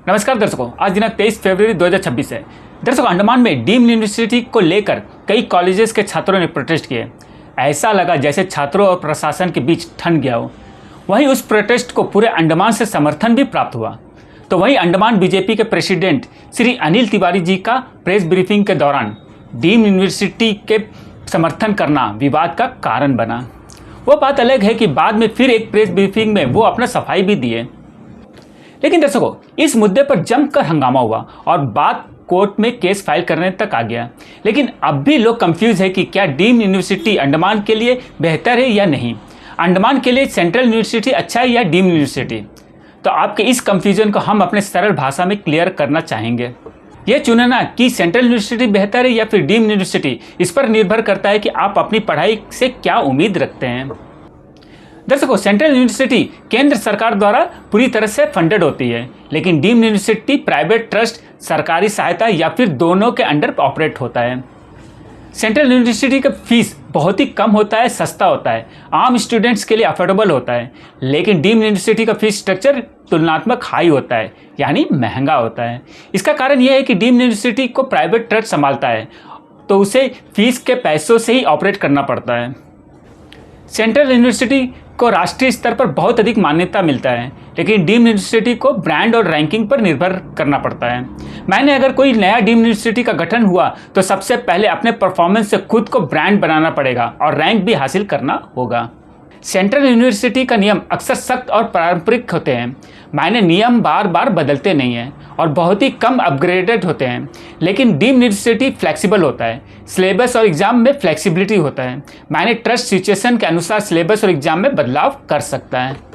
नमस्कार दर्शकों, आज दिनांक 23 फरवरी 2026 है। दर्शकों, अंडमान में डीम्ड यूनिवर्सिटी को लेकर कई कॉलेजेस के छात्रों ने प्रोटेस्ट किए। ऐसा लगा जैसे छात्रों और प्रशासन के बीच ठंड गया हो। वहीं उस प्रोटेस्ट को पूरे अंडमान से समर्थन भी प्राप्त हुआ। तो वहीं अंडमान बीजेपी के प्रेसिडेंट श्री अनिल तिवारी जी का प्रेस ब्रीफिंग के दौरान डीम्ड यूनिवर्सिटी के समर्थन करना विवाद का कारण बना। वो बात अलग है कि बाद में फिर एक प्रेस ब्रीफिंग में वो अपना सफाई भी दिए। लेकिन दर्शकों, इस मुद्दे पर जमकर हंगामा हुआ और बात कोर्ट में केस फाइल करने तक आ गया। लेकिन अब भी लोग कंफ्यूज है कि क्या डीम्ड यूनिवर्सिटी अंडमान के लिए बेहतर है या नहीं। अंडमान के लिए सेंट्रल यूनिवर्सिटी अच्छा है या डीम्ड यूनिवर्सिटी। तो आपके इस कंफ्यूजन को हम अपने सरल भाषा में क्लियर करना चाहेंगे। यह चुनना कि सेंट्रल यूनिवर्सिटी बेहतर है या फिर डीम्ड यूनिवर्सिटी, इस पर निर्भर करता है कि आप अपनी पढ़ाई से क्या उम्मीद रखते हैं। दर्शकों, सेंट्रल यूनिवर्सिटी केंद्र सरकार द्वारा पूरी तरह से फंडेड होती है, लेकिन डीम्ड यूनिवर्सिटी प्राइवेट ट्रस्ट, सरकारी सहायता या फिर दोनों के अंडर ऑपरेट होता है। सेंट्रल यूनिवर्सिटी का फीस बहुत ही कम होता है, सस्ता होता है, आम स्टूडेंट्स के लिए अफोर्डेबल होता है। लेकिन डीम्ड यूनिवर्सिटी का फीस स्ट्रक्चर तुलनात्मक हाई होता है, यानी महंगा होता है। इसका कारण यह है कि डीम्ड यूनिवर्सिटी को प्राइवेट ट्रस्ट संभालता है, तो उसे फीस के पैसों से ही ऑपरेट करना पड़ता है। सेंट्रल यूनिवर्सिटी को राष्ट्रीय स्तर पर बहुत अधिक मान्यता मिलता है, लेकिन डीम्ड यूनिवर्सिटी को ब्रांड और रैंकिंग पर निर्भर करना पड़ता है। मैंने अगर कोई नया डीम्ड यूनिवर्सिटी का गठन हुआ तो सबसे पहले अपने परफॉर्मेंस से खुद को ब्रांड बनाना पड़ेगा और रैंक भी हासिल करना होगा। सेंट्रल यूनिवर्सिटी का नियम अक्सर सख्त और पारंपरिक होते हैं। मायने नियम बार बार बदलते नहीं हैं और बहुत ही कम अपग्रेडेड होते हैं। लेकिन डीम्ड यूनिवर्सिटी फ्लेक्सिबल होता है, सिलेबस और एग्जाम में फ्लेक्सिबिलिटी होता है। मायने ट्रस्ट सिचुएशन के अनुसार सिलेबस और एग्जाम में बदलाव कर सकता है।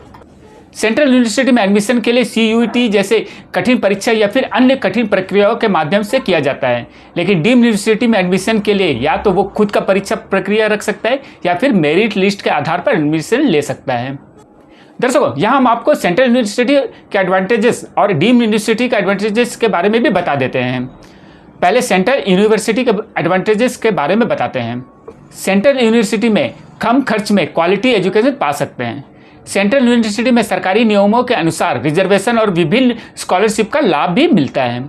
सेंट्रल यूनिवर्सिटी में एडमिशन के लिए CUET जैसे कठिन परीक्षा या फिर अन्य कठिन प्रक्रियाओं के माध्यम से किया जाता है। लेकिन डीम्ड यूनिवर्सिटी में एडमिशन के लिए या तो वो खुद का परीक्षा प्रक्रिया रख सकता है या फिर मेरिट लिस्ट के आधार पर एडमिशन ले सकता है। दर्शकों, यहाँ हम आपको सेंट्रल यूनिवर्सिटी के एडवांटेजेस और डीम्ड यूनिवर्सिटी के एडवांटेजेस के बारे में भी बता देते हैं। पहले सेंट्रल यूनिवर्सिटी के एडवांटेजेस के बारे में बताते हैं। सेंट्रल यूनिवर्सिटी में कम खर्च में क्वालिटी एजुकेशन पा सकते हैं। सेंट्रल यूनिवर्सिटी में सरकारी नियमों के अनुसार रिजर्वेशन और विभिन्न स्कॉलरशिप का लाभ भी मिलता है।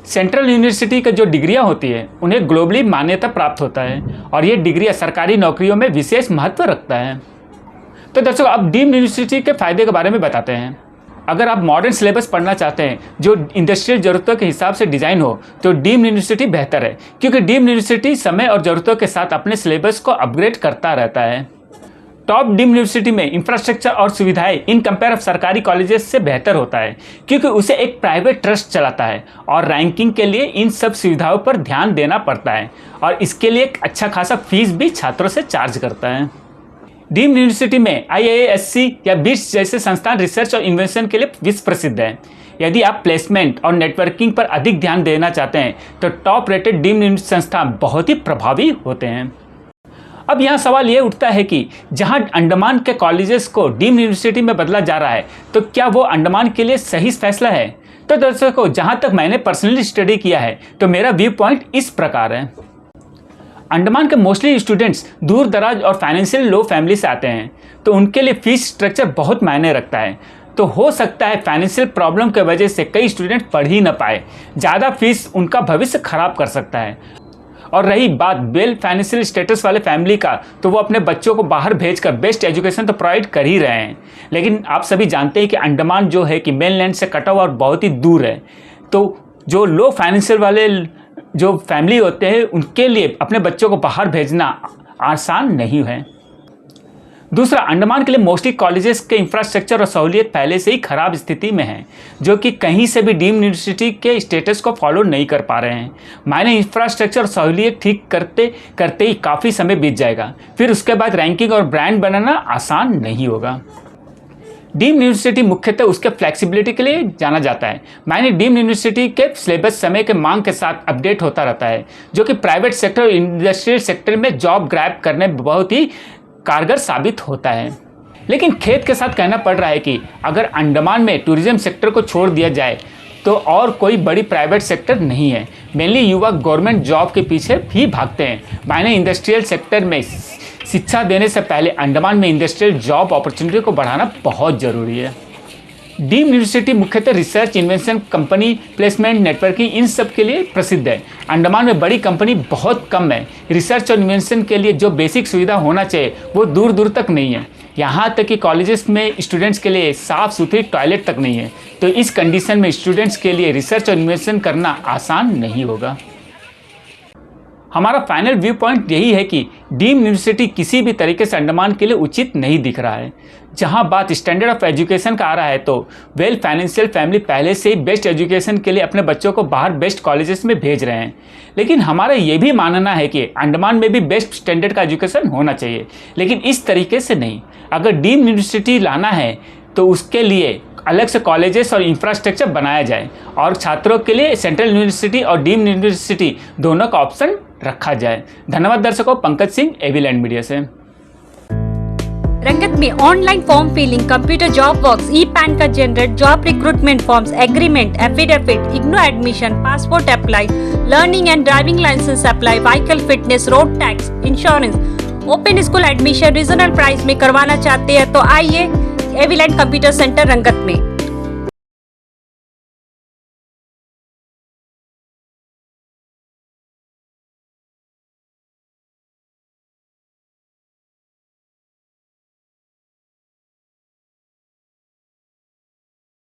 सेंट्रल यूनिवर्सिटी की जो डिग्रियां होती है उन्हें ग्लोबली मान्यता प्राप्त होता है और ये डिग्रियां सरकारी नौकरियों में विशेष महत्व रखता है। तो दर्शकों, अब डीम्ड यूनिवर्सिटी के फायदे के बारे में बताते हैं। अगर आप मॉडर्न सिलेबस पढ़ना चाहते हैं जो इंडस्ट्रियल ज़रूरतों के हिसाब से डिज़ाइन हो तो डीम्ड यूनिवर्सिटी बेहतर है, क्योंकि डीम्ड यूनिवर्सिटी समय और ज़रूरतों के साथ अपने सिलेबस को अपग्रेड करता रहता है। टॉप डीम्ड यूनिवर्सिटी में इंफ्रास्ट्रक्चर और सुविधाएं इन कंपेयर ऑफ सरकारी कॉलेजेस से बेहतर होता है, क्योंकि उसे एक प्राइवेट ट्रस्ट चलाता है और रैंकिंग के लिए इन सब सुविधाओं पर ध्यान देना पड़ता है और इसके लिए एक अच्छा खासा फीस भी छात्रों से चार्ज करता है। डीम्ड यूनिवर्सिटी में IISc या BITS जैसे संस्थान रिसर्च और इन्वेंशन के लिए विश्व प्रसिद्ध है। यदि आप प्लेसमेंट और नेटवर्किंग पर अधिक ध्यान देना चाहते हैं तो टॉप रेटेड डीम्ड संस्थान बहुत ही प्रभावी होते हैं। अब यहाँ सवाल ये उठता है कि जहाँ अंडमान के कॉलेजेस को डीम्ड यूनिवर्सिटी में बदला जा रहा है तो क्या वो अंडमान के लिए सही फैसला है। तो दर्शकों, जहाँ तक मैंने पर्सनली स्टडी किया है तो मेरा व्यू पॉइंट इस प्रकार है। अंडमान के मोस्टली स्टूडेंट्स दूर दराज और फाइनेंशियल लो फैमिली से आते हैं, तो उनके लिए फीस स्ट्रक्चर बहुत मायने रखता है। तो हो सकता है फाइनेंशियल प्रॉब्लम की वजह से कई स्टूडेंट पढ़ ही ना पाए। ज़्यादा फीस उनका भविष्य खराब कर सकता है। और रही बात वेल फाइनेंशियल स्टेटस वाले फैमिली का, तो वो अपने बच्चों को बाहर भेजकर बेस्ट एजुकेशन तो प्रोवाइड कर ही रहे हैं। लेकिन आप सभी जानते हैं कि अंडमान जो है कि मेनलैंड से कटा हुआ और बहुत ही दूर है, तो जो लो फाइनेंशियल वाले जो फैमिली होते हैं उनके लिए अपने बच्चों को बाहर भेजना आसान नहीं है। दूसरा, अंडमान के लिए मोस्टली कॉलेजेस के इंफ्रास्ट्रक्चर और सहूलियत पहले से ही खराब स्थिति में है, जो कि कहीं से भी डीम्ड यूनिवर्सिटी के स्टेटस को फॉलो नहीं कर पा रहे हैं। मायने इंफ्रास्ट्रक्चर और सहूलियत ठीक करते करते ही काफ़ी समय बीत जाएगा, फिर उसके बाद रैंकिंग और ब्रांड बनाना आसान नहीं होगा। डीम्ड यूनिवर्सिटी मुख्यतः उसके फ्लेक्सिबिलिटी के लिए जाना जाता है। मायने डीम्ड यूनिवर्सिटी के सिलेबस समय के मांग के साथ अपडेट होता रहता है, जो कि प्राइवेट सेक्टर और इंडस्ट्रियल सेक्टर में जॉब ग्रैब करने में बहुत ही कारगर साबित होता है। लेकिन खेद के साथ कहना पड़ रहा है कि अगर अंडमान में टूरिज्म सेक्टर को छोड़ दिया जाए तो और कोई बड़ी प्राइवेट सेक्टर नहीं है। मेनली युवा गवर्नमेंट जॉब के पीछे भी भागते हैं। मायने इंडस्ट्रियल सेक्टर में शिक्षा देने से पहले अंडमान में इंडस्ट्रियल जॉब अपॉर्चुनिटी को बढ़ाना बहुत ज़रूरी है। डीम यूनिवर्सिटी मुख्यतः research, invention, company placement, networking, इन सब के लिए प्रसिद्ध है। अंडमान में बड़ी कंपनी बहुत कम है। रिसर्च और इन्वेंशन के लिए जो बेसिक सुविधा होना चाहिए वो दूर दूर तक नहीं है। यहाँ तक कि कॉलेजेस में स्टूडेंट्स के लिए साफ़ सुथरी टॉयलेट तक नहीं है। तो इस कंडीशन में स्टूडेंट्स के लिए रिसर्च और इन्वेंशन करना आसान नहीं होगा। हमारा फाइनल व्यू पॉइंट यही है कि डीम यूनिवर्सिटी किसी भी तरीके से अंडमान के लिए उचित नहीं दिख रहा है। जहां बात स्टैंडर्ड ऑफ एजुकेशन का आ रहा है तो वेल फाइनेंशियल फैमिली पहले से ही बेस्ट एजुकेशन के लिए अपने बच्चों को बाहर बेस्ट कॉलेजेस में भेज रहे हैं। लेकिन हमारा ये भी मानना है कि अंडमान में भी बेस्ट स्टैंडर्ड का एजुकेशन होना चाहिए, लेकिन इस तरीके से नहीं। अगर डीम यूनिवर्सिटी लाना है तो उसके लिए अलग से कॉलेजेस और इंफ्रास्ट्रक्चर बनाया जाए और छात्रों के लिए सेंट्रल यूनिवर्सिटी और डीम यूनिवर्सिटी दोनों का ऑप्शन रखा जाए। धन्यवाद दर्शकों। पंकज सिंह, एवीलैंड मीडिया से। रंगत में online form filling, computer job works, e PAN card generate, job recruitment forms, agreement, affidavit, IGNOU admission, passport apply, learning and driving licence apply, vehicle fitness, road tax, insurance, open school admission regional price में करवाना चाहते हैं तो आइए एवीलैंड computer centre रंगत में।